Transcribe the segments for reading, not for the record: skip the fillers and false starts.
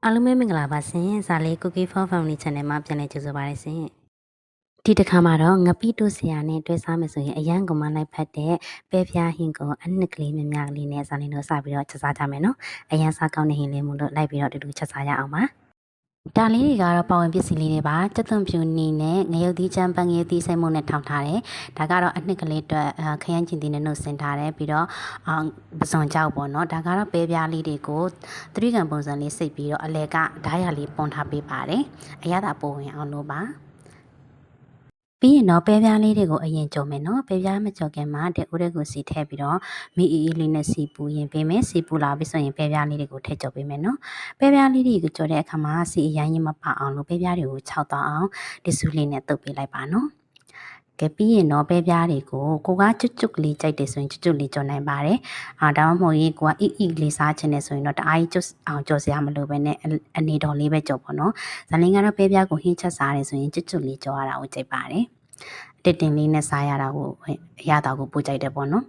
အားလုံးပဲမင်္ဂလာပါရှင်။ဇာလေး Cookie for Family Channel မှာပြန်လည်ကြိုဆိုပါရစေရှင်။ဒီတစ်ခါမှာတော့ငပိတုဆရာနဲ့တွေ့စားမယ်ဆိုရင်အရန်ကမလိုက်ဖတ်တဲ့ပဲပြားဟင်းကိုအနှစ်ကလေးများများကလေးနဲ့ဇာလေးတို့စပြီးတော့ချက်စားကြမယ်နော်။အရန်စားကောင်းတဲ့ဟင်းလေးမို့လို့လိုက်ပြီးတော့တူတူချက်စားရအောင်ပါ။ဒါလေးတွေကတော့ပါဝင်ပစ္စည်းလေးတွေပါကြက်သွန်ဖြူနီနဲ့ငရုတ်သီးချမ်းပန်းငရုတ်သီးစိမ့်မုံနဲ့ထောင်ထားတယ်ဒါကတော့အနှစ်ကလေးအတွက်ခရမ်းကျင်သီးနဲ့နှုတ်ဆင်ထားတယ်ပြီးတော့ပစွန်ကြောက်ပေါ့နော်ဒါကတော့ပဲပြားလေးတွေကိုသတိကံပုံစံလေးစိတ်ပြီးတော့အလဲကဓာတ်ရလေးပွန်ထားပေးပါတယ်အရသာပိုဝင်အောင်လို့ပါပြီးရင်တော့ပဲပြားလေးတွေကိုအရင်ကြုံမယ်နော်ပဲပြားမကြော်ခင်မှာတဲ့ဦးတွေကိုစီထည့်ပြီးတော့မီအေးလေးနဲ့စီပူရင်ပေးမယ်စီပူလာပြီးဆိုရင်ပဲပြားလေးတွေကိုထည့်ကြော်ပေးမယ်နော်ပဲပြားလေးတွေကိုကြော်တဲ့အခါမှာစီအရင်ရင်မပါအောင်လို့ပဲပြားတွေကိုခြောက်သွားအောင်ဒီဆူလေးနဲ့တုပ်ပေးလိုက်ပါနော်ကဲပြီးရင်တော့ပဲပြားတွေကိုကိုကကျွတ်ကျွတ်ကလေးကြိုက်တယ်ဆိုရင်ကျွတ်ကျွတ်လေးကြော်နိုင်ပါတယ်ဒါမှမဟုတ်ရင်ကိုကအီလေးစားချင်တယ်ဆိုရင်တော့တအားကြီးကျွတ်အောင်ကြော်စရာမလိုပဲနဲ့အနေတော်လေးပဲကြော်ပေါ့နော်ဇာလင်းကတော့ပဲပြားကိုဟင်းချက်စားတယ်ဆိုရင်ကျွတ်ကျွတ်လေးကြော်ရတာကိုကြိုက်ပါတယ်တစ်တင်လေးနဲ့စားရတာကိုအရသာကိုပို့ကြိုက်တယ်ပေါ့နော်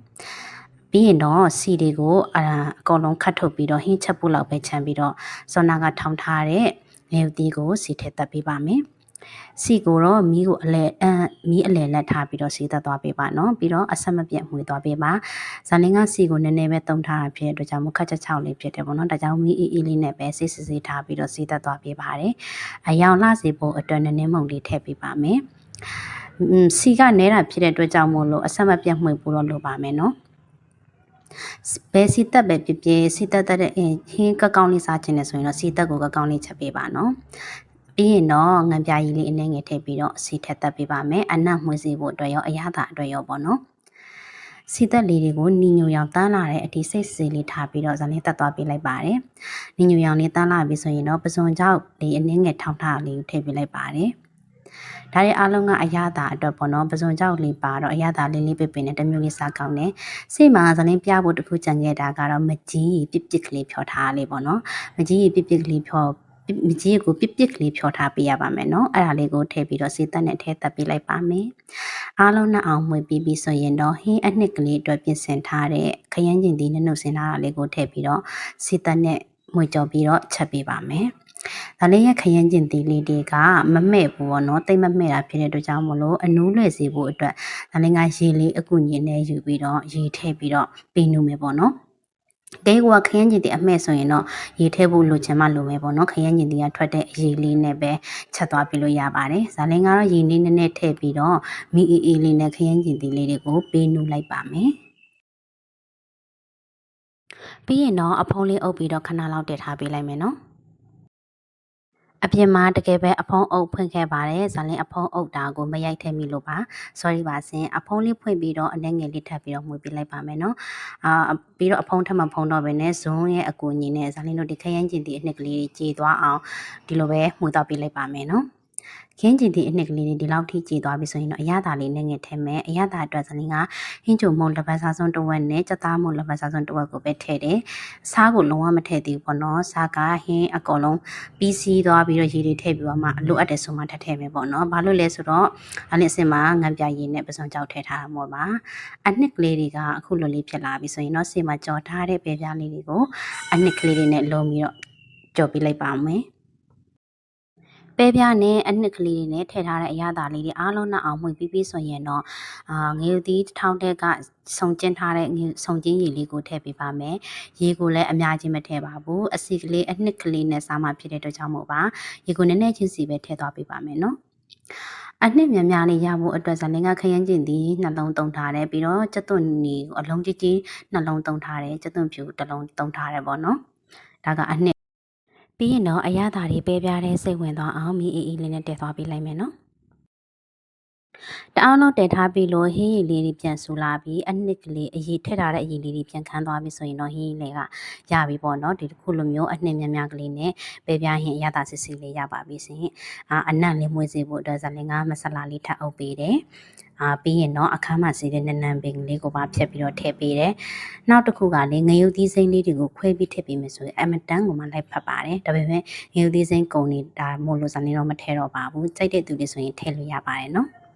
ပြီးရင်တော့စီတွေကိုအကုန်လုံးခတ်ထုတ်ပြီးတော့ဟင်းချက်ဖို့လောက်ပဲခြံပြီးတော့စောနာကထောင်ထားတဲ့ငရုတ်သီးကိုစီထည့်တက်ပေးပါမယ်စီကိုတော့မီးကိုအလဲလက်ထားပြီးတော့စီသက်သွားပေးပါနော်ပြီးတော့အဆက်မပြတ်မှွေသွားပေးပါဇာလင်းကစီကိုနည်းနည်းပဲတုံထားတာဖြစ်တဲ့အတွက်ကြောင့်မခက်ချက်ချောက်လေးဖြစ်တယ်ပေါ့နော်ဒါကြောင့်မီးအေးလေးနဲ့ပဲစီစီထားပြီးတော့စီသက်သွားပေးပါတယ်အယောင်လှစီဖို့အတွက်နည်းနည်းမုံလေးထည့်ပေးပါမယ်စီကနဲတာဖြစ်တဲ့အတွက်ကြောင့်မို့လို့အဆက်မပြတ်မှွေဖို့တော့လိုပါမယ်နော်ဘယ်စီတက်ပဲဖြစ်ဖြစ်စီတက်တဲ့ဟင်းကကောင်းလေးစားခြင်းနဲ့ဆိုရင်တော့စီတက်ကိုကကောင်းလေးချက်ပေးပါနော်ပြီးရင်တော့ငံပြာရည်လေးအနည်းငယ်ထည့်ပြီးတော့စီထက်တက်ပေးပါမယ်အနံ့မှွေးစေဖို့အတွက်ရောအရသာအတွက်ရောပေါ့နော်စီတက်လေးတွေကိုနီညိုရောင်တန်းလာတဲ့အထိစိတ်စီလေးထားပြီးတော့ဇာလေးတက်သွားပေးလိုက်ပါတယ်နီညိုရောင်လေးတန်းလာပြီဆိုရင်တော့ပစွန်ကြောက်လေးအနည်းငယ်ထောင်းထားလေးကိုထည့်ပေးလိုက်ပါတယ်ဒါတွေအားလုံးကအရသာအတွက်ပေါ့နော်ပစွန်ကြောက်လေးပါတော့အရသာလေးလေးပပင်နဲ့တမျိုးလေးစားကောင်းတယ်စိတ်မှာဇလင်းပြဖို့တခုကြံခဲ့တာကတော့မကြီးပြစ်ပြစ်ကလေးဖြောထားလေးပေါ့နော်မကြီးပြစ်ပြစ်ကလေးဖြောမကြီးကိုပြစ်ပြစ်ကလေးဖြောထားပေးရပါမယ်နော်အဲ့ဒါလေးကိုထည့်ပြီးတော့စေးတက်နဲ့ထည့်တက်ပေးလိုက်ပါမယ်အားလုံးနဲ့အောင်မှွေပြီးပြီဆိုရင်တော့ဟင်းအနှစ်ကလေးအတွက်ပြင်ဆင်ထားတဲ့ခရမ်းကျင်သီးနဲ့နှုတ်ဆင်ထားတာလေးကိုထည့်ပြီးတော့စေးတက်နဲ့မှွေကြော်ပြီးတော့ချက်ပေးပါမယ်ဒါလေးရဲ့ခရမ်းကျင်သီးလေးတွေကမမဲ့ဘူးပေါ့နော်တိတ်မမဲ့တာဖြစ်တဲ့အတွက်ကြောင့်မလို့အနူးလွယ်စေဖို့အတွက်ဒါလေးကရေလေးအကူညင်နဲ့ယူပြီးတော့ရေထည့်ပြီးတော့ပေးနူးမယ်ပေါ့နော်တဲကခရမ်းကျင်သီးအမဲ့ဆိုရင်တော့ရေထည့်ဖို့လိုချင်မှလိုမယ်ပေါ့နော်ခရမ်းကျင်သီးကထွက်တဲ့ရေလေးနဲ့ပဲချက်သွားပြီးလို့ရပါတယ်ဇာလင်းကတော့ရေလေးနည်းနည်းထည့်ပြီးတော့မီအေးလေးနဲ့ခရမ်းကျင်သီးလေးတွေကိုပေးနူးလိုက်ပါမယ်ပြီးရင်တော့အဖုံးလေးအုပ်ပြီးတော့ခဏလောက်တည်ထားပေးလိုက်မယ်နော်အပြင်မှာတကယ်ပဲအဖုံးအုပ်ဖွင့်ခဲ့ပါတယ်ဇာလင်းအဖုံးအုပ်တာကိုမရိုက်ထည့်မိလို့ပါ sorry ပါစင်အဖုံးလေးဖွင့်ပြီးတော့အနှဲငယ်လေးထပ်ပြီးတော့မှုပြလိုက်ပါမယ်နော်ပြီးတော့အဖုံးထပ်မဖုံးတော့ဘဲနဲ့ဇွန်းရဲ့အကူအညီနဲ့ဇာလင်းတို့ဒီခရမ်းကျင်သီးအနှစ်ကလေးကြေသွားအောင်ဒီလိုပဲမှုတော့ပြလိုက်ပါမယ်နော်ခင်းကျင်သည့်အနှစ်ကလေးတွေဒီလောက်ထိကြည်သွားပြီဆိုရင်တော့အရသာလေးနဲ့ငယ်ထဲမဲ့အရသာအတွက်ဇလင်းကဟင်းချုံမုံလက်ပတ်စားစွန်းတစ်ဝက်နဲ့ကြက်သားမုံလက်ပတ်စားစွန်းတစ်ဝက်ကိုပဲထည့်တယ်။စားကိုလုံးဝမထည့်သေးဘူးပေါ့နော်။စားကဟင်းအကုန်လုံးပြီးစီးသွားပြီးတော့ရေတွေထည့်ပြီးတော့မှလိုအပ်တယ်ဆိုမှထည့်မယ်ပေါ့နော်။ဘာလို့လဲဆိုတော့အဲ့ဒီအစင်မှာငံပြရည်နဲ့ပစုံကြောက်ထည့်ထားတာမို့ပါ။အနှစ်ကလေးတွေကအခုလိုလေးဖြစ်လာပြီဆိုရင်တော့စေမှာကြော်ထားတဲ့ပဲပြားလေးတွေကိုအနှစ်ကလေးတွေနဲ့လုံးပြီးတော့ကြော်ပြလိုက်ပါမယ်။ပဲပြားနဲ့အနှစ်ကလေးတွေနဲ့ထည့်ထားတဲ့အရသာလေးတွေအားလုံးနဲ့အောင်မှွေပြီးဆိုရင်တော့ငရုတ်သီးထောင်းတဲ့ကစုံကျင်းထားတဲ့စုံကျင်းရည်လေးကိုထည့်ပေးပါမယ်ရေကိုလည်းအများကြီးမထည့်ပါဘူးအစီကလေးအနှစ်ကလေးနဲ့စားမှဖြစ်တဲ့အတွက်ကြောင့်မို့ပါရေကိုနည်းနည်းချင်းစီပဲထည့်သွားပေးပါမယ်နော်အနှစ်များများလေးရဖို့အတွက်ဇာလင်းကခရမ်းကျင်သီးနှလုံးသုံးထားတယ်ပြီးတော့ကျက်သွန်နီအလုံးကြီးကြီးနှလုံးသုံးထားတယ်ကျက်သွန်ဖြူတစ်လုံးသုံးထားတယ်ပေါ့နော်ဒါကအနှစ်ပြီးရင်တော့အရသာတွေပဲပြားတဲ့စိတ်ဝင်သွားအောင်မီအေးလေးနဲ့တည်သွားပေးလိုက်မယ်နော်တအားလုံးတည်ထားပြီးလို့ဟင်းရည်လေးတွေပြန်ဆူလာပြီးအနှစ်ကလေးအရည်ထည့်ထားတဲ့အရည်လေးတွေပြန်ခန်းသွားပြီဆိုရင်တော့ဟင်းရည်လေးကရပြီပေါ့နော်ဒီတစ်ခုလိုမျိုးအနှစ်များများကလေးနဲ့ပဲပြားဟင်းအရသာစစ်စစ်လေးရပါပြီရှင်အနံ့လေးမွေးစေဖို့အတွက်ဇလင်ကမဆလာလေးထပ်အုပ်ပေးတယ်ပြီးရင်တော့အခါမှစီတဲ့နန်းပင်လေးကိုပါဖြတ်ပြီးတော့ထည့်ပေးတယ်။နောက်တစ်ခုကလည်းငရုတ်သီးစိမ်းလေးတွေကိုခွဲပြီးထည့်ပေးမယ်ဆိုရင်အမတန်ကိုမှလိုက်ဖက်ပါတယ်။ဒါပေမဲ့ငရုတ်သီးစိမ်းကုန်နေတာမို့လို့ဇာနေတော့မထည့်တော့ပါဘူး။ကြိုက်တဲ့သူတွေဆိုရင်ထည့်လို့ရပါတယ်နော်။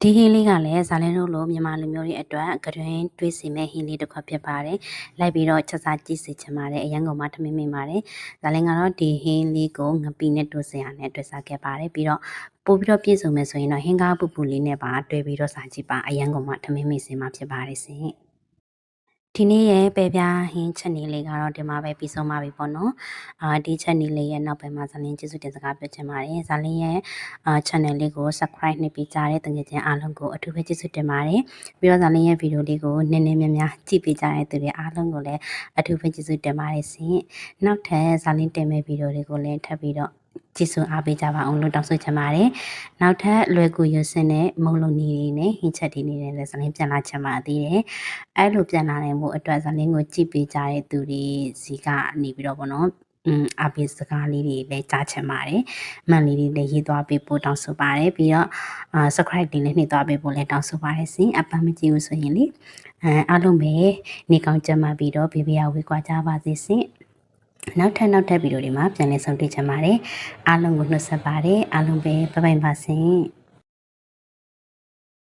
ဒီဟင်းလေးကလည်းဇာလင်းတို့လိုမြန်မာလူမျိုးတွေအတွက်ကတွင်တွေးစီမဲ့ဟင်းလေးတစ်ခွက်ဖြစ်ပါတယ်။လိုက်ပြီးတော့ချက်စားကြည့်စီချင်ပါတယ်အရန်ကုန်မှာထမင်းမိန်ပါတယ်။ဇာလင်းကတော့ဒီဟင်းလေးကိုငပီနဲ့တိုးစရာနဲ့တွဲစားခဲ့ပါတယ်ပြီးတော့ပို့ပြီးတော့ပြည့်စုံမယ်ဆိုရင်တော့ဟင်းကားပူပူလေးနဲ့ပါတွဲပြီးတော့စားကြည့်ပါအရန်ကုန်မှာထမင်းမိန်စင်မှာဖြစ်ပါတယ်ရှင်။ဒီနေ့ရဲ့ပဲပြားဟင်းချက်နေလေးကတော့ဒီမှာပဲပြီးဆုံးပါပြီပေါ့နော်ဒီချက်နေလေးရဲ့နောက်ပိုင်းမှာဇာလင်းကျေးဇူးတင်စကားပြောချင်ပါတယ်ဇာလင်းရဲ့channel လေးကို subscribe နှိပ်ပြီးကြားတဲ့တကယ်ချင်းအားလုံးကိုအထူးပဲကျေးဇူးတင်ပါတယ်ပြီးတော့ဇာလင်းရဲ့ဗီဒီယိုလေးကိုနည်းနည်းများများကြည့်ပေးကြတဲ့သူတွေအားလုံးကိုလည်းအထူးပဲကျေးဇူးတင်ပါတယ်ရှင်နောက်ထပ်ဇာလင်းတင်မဲ့ဗီဒီယိုလေးကိုလည်းထပ်ပြီးတော့ကျေးဇူးအားပေးကြပါအောင်လို့တောင်းဆိုချင်ပါတယ်။နောက်ထပ်လွယ်ကူရွစင်တဲ့မုံလုံးနေတွေနဲ့ဟင်းချက်တွေနဲ့လည်းဇာလင်းပြန်လာချင်ပါသေးတယ်။အဲ့လိုပြန်လာနိုင်မှုအတွက်ဇာလင်းကိုကြည့်ပေးကြတဲ့သူတွေစီကနေပြီးတော့ဗောနော်အပိစကားလေးတွေလည်းကြားချင်ပါတယ်။မှန်လေးတွေလည်းရေးသွားပေးဖို့တောင်းဆိုပါတယ်ပြီးတော့subscribe တွေလည်းနှိပ်သွားပေးဖို့လည်းတောင်းဆိုပါတယ်ရှင်။အပန်းမကြည့်ဘူးဆိုရင်လေအားလုံးပဲနေကောင်းကြမှာပြီးတော့ဘေဘေရဝေးကွာကြပါစေရှင်။နောက်ထပ်ဗီဒီယိုတွေမှာပြန်လည်ဆုံတွေ့ချင်ပါတယ်အားလုံးကိုနှုတ်ဆက်ပါတယ်အားလုံးပဲဘိုင်ဘိုင်ပါရှင်